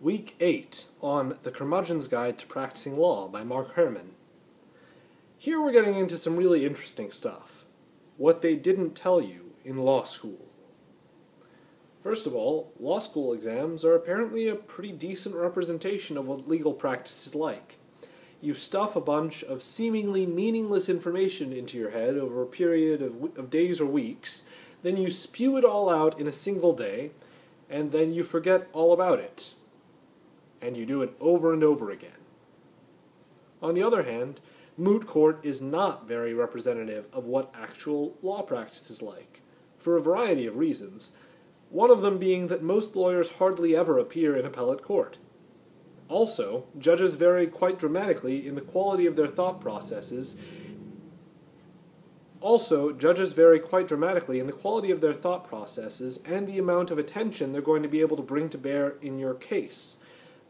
Week 8 on The Curmudgeon's Guide to Practicing Law by Mark Herrmann. Here we're getting into some really interesting stuff. What they didn't tell you in law school. First of all, law school exams are apparently a pretty decent representation of what legal practice is like. You stuff a bunch of seemingly meaningless information into your head over a period of days or weeks, then you spew it all out in a single day, and then you forget all about it. And you do it over and over again. On the other hand, moot court is not very representative of what actual law practice is like, for a variety of reasons, one of them being that most lawyers hardly ever appear in appellate court. Also, judges vary quite dramatically in the quality of their thought processes and the amount of attention they're going to be able to bring to bear in your case.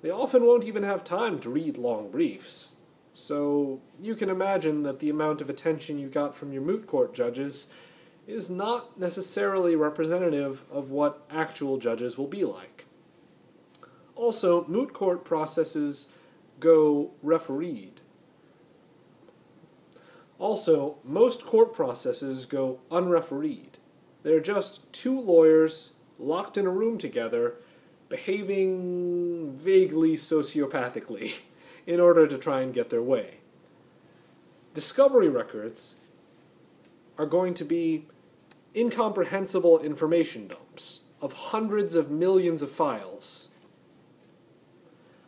They often won't even have time to read long briefs. So you can imagine that the amount of attention you got from your moot court judges is not necessarily representative of what actual judges will be like. Also, moot court processes go refereed. Also, most court processes go unrefereed. They're just two lawyers locked in a room together behaving vaguely sociopathically in order to try and get their way. Discovery records are going to be incomprehensible information dumps of hundreds of millions of files.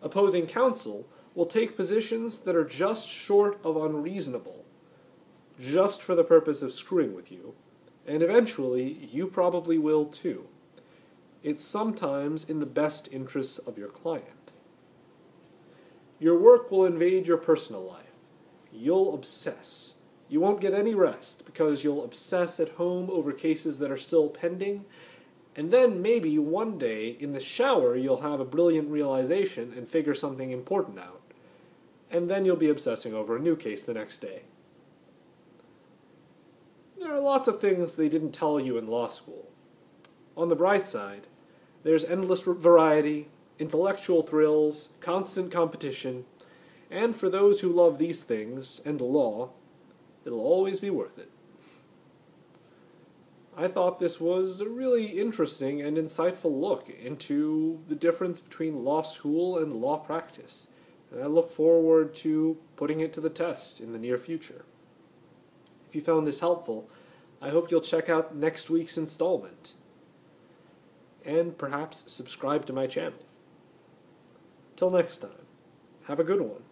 Opposing counsel will take positions that are just short of unreasonable, just for the purpose of screwing with you, and eventually you probably will too. It's sometimes in the best interests of your client. Your work will invade your personal life. You'll obsess. You won't get any rest because you'll obsess at home over cases that are still pending, and then maybe one day in the shower you'll have a brilliant realization and figure something important out, and then you'll be obsessing over a new case the next day. There are lots of things they didn't tell you in law school. On the bright side, there's endless variety, intellectual thrills, constant competition, and for those who love these things, and the law, it'll always be worth it. I thought this was a really interesting and insightful look into the difference between law school and law practice, and I look forward to putting it to the test in the near future. If you found this helpful, I hope you'll check out next week's installment, and perhaps subscribe to my channel. Till next time, have a good one.